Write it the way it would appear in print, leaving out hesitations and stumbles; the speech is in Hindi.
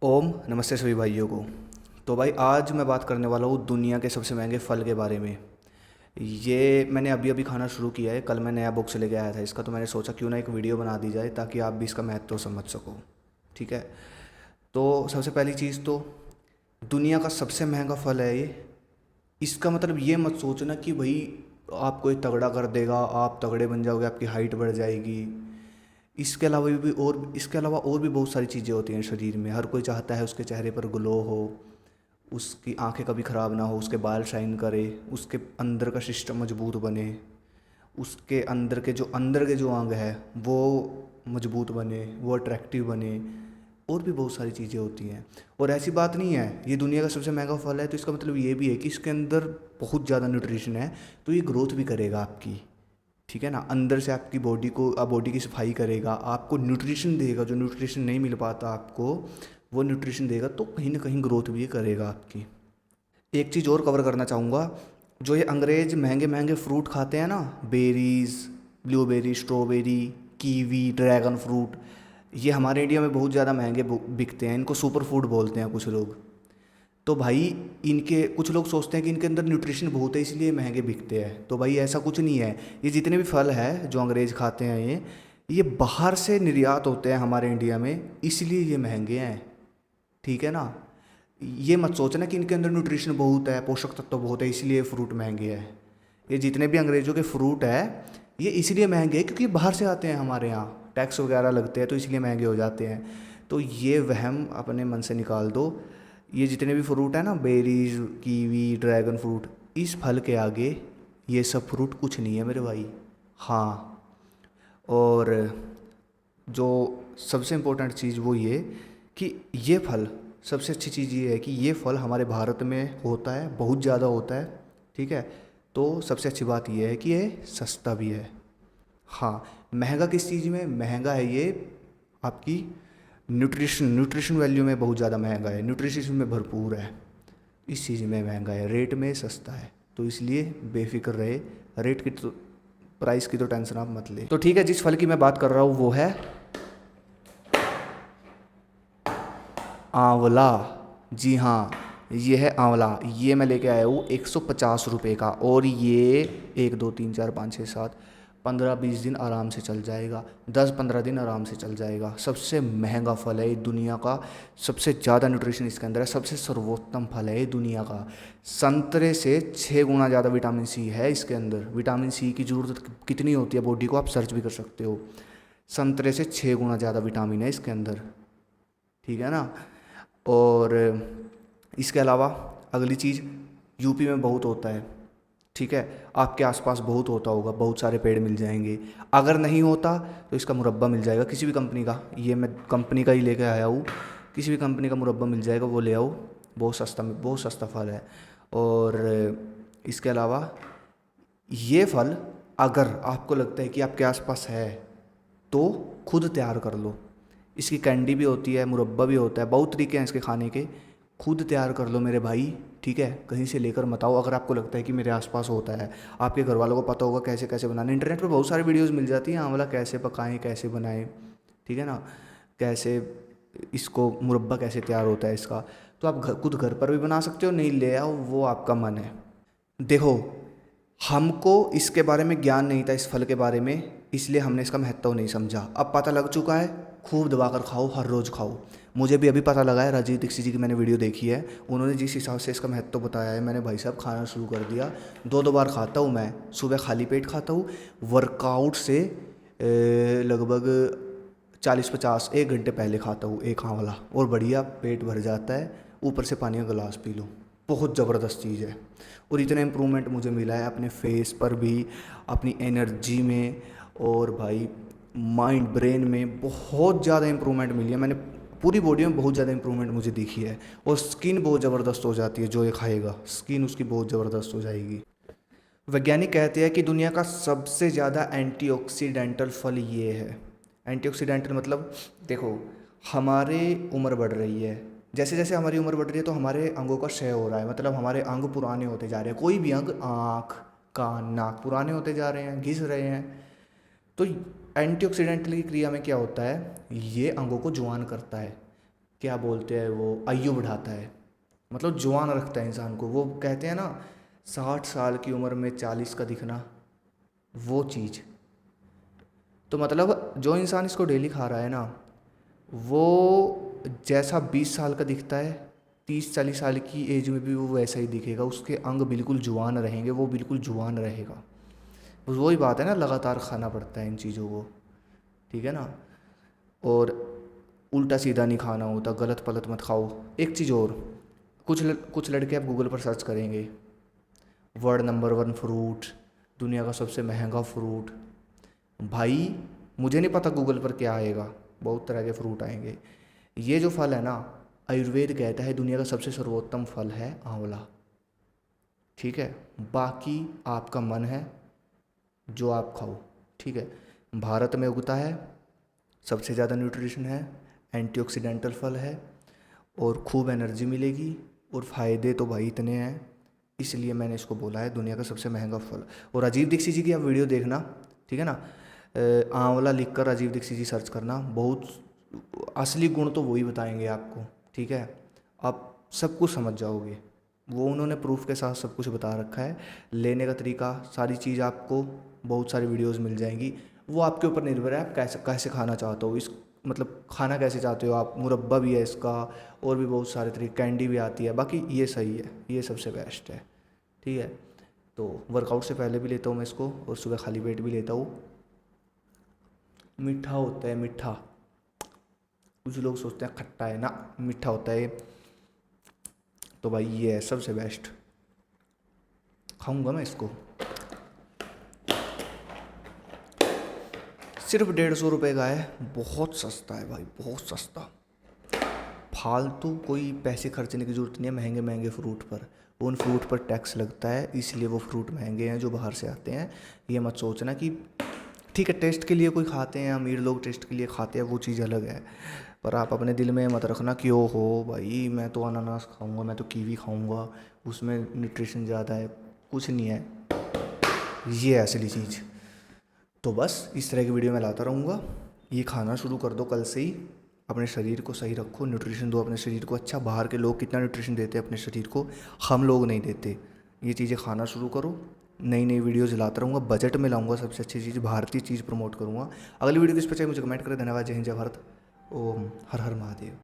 ओम नमस्ते सभी भाइयों को। तो भाई आज मैं बात करने वाला हूँ दुनिया के सबसे महंगे फल के बारे में। ये मैंने अभी अभी खाना शुरू किया है, कल मैं नया बॉक्स लेके आया था इसका, तो मैंने सोचा क्यों ना एक वीडियो बना दी जाए ताकि आप भी इसका महत्व समझ सको। ठीक है। तो सबसे पहली चीज़ तो दुनिया का सबसे महंगा फल है ये। इसका मतलब ये मत सोचना कि भाई आपको ये तगड़ा कर देगा, आप तगड़े बन जाओगे, आपकी हाइट बढ़ जाएगी। इसके अलावा और भी बहुत सारी चीज़ें होती हैं शरीर में। हर कोई चाहता है उसके चेहरे पर ग्लो हो, उसकी आंखें कभी ख़राब ना हो, उसके बाल शाइन करे, उसके अंदर का सिस्टम मजबूत बने, उसके अंदर के जो अंग है वो मजबूत बने, वो अट्रैक्टिव बने। और भी बहुत सारी चीज़ें होती हैं। और ऐसी बात नहीं है ये दुनिया का सबसे महंगा फल है तो इसका मतलब ये भी है कि इसके अंदर बहुत ज़्यादा न्यूट्रिशन है, तो ये ग्रोथ भी करेगा आपकी। ठीक है ना, अंदर से आपकी बॉडी की सफाई करेगा, आपको न्यूट्रिशन देगा। जो न्यूट्रिशन नहीं मिल पाता आपको वो न्यूट्रिशन देगा, तो कहीं ना कहीं ग्रोथ भी ये करेगा आपकी। एक चीज़ और कवर करना चाहूँगा। जो ये अंग्रेज महंगे महंगे फ्रूट खाते हैं ना, berries, blueberry, strawberry, kiwi, dragon fruit, ये हमारे इंडिया में बहुत ज़्यादा महंगे बिकते हैं। इनको सुपर फूड बोलते हैं कुछ लोग। तो भाई इनके कुछ लोग सोचते हैं कि इनके अंदर न्यूट्रिशन बहुत है इसलिए महंगे बिकते हैं, तो भाई ऐसा कुछ नहीं है। ये जितने भी फल है जो अंग्रेज़ खाते हैं ये बाहर से निर्यात होते हैं हमारे इंडिया में, इसलिए ये महंगे हैं। ठीक है ना। ये मत सोचना कि इनके अंदर न्यूट्रिशन बहुत है, पोषक तत्व बहुत है इसलिए ये फ्रूट महंगे हैं। ये जितने भी अंग्रेज़ों के फ्रूट है ये इसलिए महंगे हैं क्योंकि बाहर से आते हैं हमारे यहाँ, टैक्स वगैरह लगते हैं तो इसलिए महंगे हो जाते हैं। तो ये वहम अपने मन से निकाल दो। ये जितने भी फ्रूट है ना, बेरीज, कीवी, ड्रैगन फ्रूट, इस फल के आगे ये सब फ्रूट कुछ नहीं है मेरे भाई। हाँ। और जो सबसे इम्पोर्टेंट चीज़ वो ये कि ये फल, सबसे अच्छी चीज़ ये है कि ये फल हमारे भारत में होता है, बहुत ज़्यादा होता है। ठीक है। तो सबसे अच्छी बात ये है कि ये सस्ता भी है। हाँ। महंगा किस चीज़ में महंगा है ये? आपकी न्यूट्रिशन वैल्यू में बहुत ज़्यादा महंगा है, न्यूट्रिशन में भरपूर है, इस चीज़ में महंगा है, रेट में सस्ता है। तो इसलिए बेफिक्र रहे, रेट की तो, प्राइस की तो टेंशन आप मत ले। तो ठीक है, जिस फल की मैं बात कर रहा हूँ वो है आंवला। जी हाँ, ये है आंवला। ये मैं लेके आया हूँ 150 रुपये का, और ये 1 2 3 4 5 6 7 15 20 दिन आराम से चल जाएगा, 10 15 दिन आराम से चल जाएगा। सबसे महंगा फल है ये दुनिया का, सबसे ज़्यादा न्यूट्रिशन इसके अंदर है, सबसे सर्वोत्तम फल है ये दुनिया का। संतरे से 6 गुना ज़्यादा विटामिन सी है इसके अंदर। विटामिन सी की ज़रूरत कितनी होती है बॉडी को, आप सर्च भी कर सकते हो। संतरे से 6 गुना ज़्यादा विटामिन है इसके अंदर। ठीक है ना। और इसके अलावा अगली चीज़, यूपी में बहुत होता है। ठीक है। आपके आसपास बहुत होता होगा, बहुत सारे पेड़ मिल जाएंगे। अगर नहीं होता तो इसका मुरब्बा मिल जाएगा किसी भी कंपनी का, ये मैं कंपनी का ही लेके आया हूँ। किसी भी कंपनी का मुरब्बा मिल जाएगा, वो ले आओ। बहुत सस्ता फल है। और इसके अलावा ये फल, अगर आपको लगता है कि आपके आसपास है तो खुद तैयार कर लो। इसकी कैंडी भी होती है, मुरब्बा भी होता है, बहुत तरीके हैं इसके खाने के। खुद तैयार कर लो मेरे भाई। ठीक है, कहीं से लेकर मत आओ। अगर आपको लगता है कि मेरे आसपास होता है, आपके घर वालों को पता होगा कैसे कैसे बनाना, इंटरनेट पे बहुत सारी वीडियोस मिल जाती हैं आंवला कैसे पकाएं, कैसे बनाएं। ठीक है ना। कैसे इसको मुरब्बा कैसे तैयार होता है इसका, तो आप खुद घर पर भी बना सकते हो, नहीं ले आओ वो आपका मन है। देखो, हमको इसके बारे में ज्ञान नहीं था, इस फल के बारे में, इसलिए हमने इसका महत्व नहीं समझा। अब पता लग चुका है, खूब दबाकर खाओ, हर रोज़ खाओ। मुझे भी अभी पता लगा है, राजीव दीक्षित जी की मैंने वीडियो देखी है, उन्होंने जिस हिसाब से इसका महत्व बताया है, मैंने भाई साहब खाना शुरू कर दिया। 2 2 बार खाता हूँ मैं, सुबह खाली पेट खाता हूँ, वर्कआउट से लगभग 40 50 1 घंटे पहले खाता हूँ एक आंवला, और बढ़िया पेट भर जाता है। ऊपर से पानी का गिलास पी लो, बहुत ज़बरदस्त चीज़ है। और इतना इम्प्रूवमेंट मुझे मिला है अपने फेस पर भी, अपनी एनर्जी में, और भाई माइंड ब्रेन में बहुत ज़्यादा इम्प्रूवमेंट मिली है। मैंने पूरी बॉडी में बहुत ज़्यादा इम्प्रूवमेंट मुझे दिखी है। और स्किन बहुत ज़बरदस्त हो जाती है, जो ये खाएगा स्किन उसकी बहुत ज़बरदस्त हो जाएगी। वैज्ञानिक कहते हैं कि दुनिया का सबसे ज़्यादा एंटीऑक्सीडेंटल फल ये है। एंटीऑक्सीडेंटल मतलब, देखो, हमारे उम्र बढ़ रही है, जैसे जैसे हमारी उम्र बढ़ रही है तो हमारे अंगों का क्षय हो रहा है, मतलब हमारे अंग पुराने होते जा रहे हैं। कोई भी अंग, आँख, कान, नाक, पुराने होते जा रहे हैं, घिस रहे हैं। तो एंटीऑक्सीडेंटल की क्रिया में क्या होता है, ये अंगों को जवान करता है। क्या बोलते हैं वो, आयु बढ़ाता है, मतलब जवान रखता है इंसान को। वो कहते हैं ना 60 साल की उम्र में 40 का दिखना, वो चीज़। तो मतलब जो इंसान इसको डेली खा रहा है ना, वो जैसा 20 साल का दिखता है, 30-40 साल की एज में भी वो वैसा ही दिखेगा। उसके अंग बिल्कुल जुबान रहेंगे, वो बिल्कुल जुबान रहेगा। बस वही बात है ना, लगातार खाना पड़ता है इन चीज़ों को, ठीक है ना। और उल्टा सीधा नहीं खाना होता, गलत पलत मत खाओ। एक चीज़ और, कुछ लड़के आप गूगल पर सर्च करेंगे, वर्ल्ड नंबर 1 फ्रूट, दुनिया का सबसे महंगा फ्रूट। भाई मुझे नहीं पता गूगल पर क्या आएगा, बहुत तरह के फ्रूट आएंगे। ये जो फल है ना, आयुर्वेद कहता है दुनिया का सबसे सर्वोत्तम फल है आंवला, ठीक है। बाकी आपका मन है, जो आप खाओ, ठीक है। भारत में उगता है, सबसे ज़्यादा न्यूट्रिशन है, एंटीऑक्सीडेंटल फल है, और खूब एनर्जी मिलेगी, और फ़ायदे तो भाई इतने हैं, इसलिए मैंने इसको बोला है दुनिया का सबसे महंगा फल। और अजीब दीक्षित जी की आप वीडियो देखना, ठीक है ना। आंवला लिख कर अजीब दीक्षित जी सर्च करना, बहुत असली गुण तो वही बताएंगे आपको, ठीक है। आप सब कुछ समझ जाओगे, वो उन्होंने प्रूफ के साथ सब कुछ बता रखा है। लेने का तरीका, सारी चीज़ आपको बहुत सारी वीडियोस मिल जाएंगी। वो आपके ऊपर निर्भर है, आप कैसे कैसे खाना चाहते हो, इस मतलब खाना कैसे चाहते हो आप। मुरब्बा भी है इसका, और भी बहुत सारे तरीके, कैंडी भी आती है। बाकी ये सही है, ये सबसे बेस्ट है, ठीक है। तो वर्कआउट से पहले भी लेता हूँ मैं इसको, और सुबह खाली पेट भी लेता हूँ। मीठा होता है, मीठा। कुछ लोग सोचते हैं खट्टा है, ना मीठा होता है। तो भाई ये है सबसे बेस्ट, खाऊंगा मैं इसको। सिर्फ 150 रुपये का है, बहुत सस्ता है भाई, बहुत सस्ता। फालतू कोई पैसे खर्चने की ज़रूरत नहीं है महंगे महंगे फ्रूट पर। उन फ्रूट पर टैक्स लगता है, इसलिए वो फ्रूट महंगे हैं जो बाहर से आते हैं। ये मत सोचना कि ठीक है टेस्ट के लिए कोई खाते हैं, अमीर लोग टेस्ट के लिए खाते हैं, वो चीज़ अलग है। पर आप अपने दिल में मत रखना कि ओ हो भाई मैं तो अनानास खाऊंगा, मैं तो कीवी खाऊंगा, उसमें न्यूट्रिशन ज़्यादा है। कुछ नहीं है, ये है असली चीज़। तो बस इस तरह की वीडियो मैं लाता रहूँगा। ये खाना शुरू कर दो कल से ही, अपने शरीर को सही रखो, न्यूट्रिशन दो अपने शरीर को अच्छा। बाहर के लोग कितना न्यूट्रिशन देते हैं अपने शरीर को, हम लोग नहीं देते। ये चीज़ें खाना शुरू करो, नई नई वीडियोज़ लाता रहूँगा, बजट में लाऊंगा सबसे अच्छी चीज़, भारतीय चीज़ प्रमोट करूँगा। अगली वीडियो किस पर चाहिए मुझे कमेंट करें। धन्यवाद, जय हिंद, जय भारत, ओम हर हर महादेव।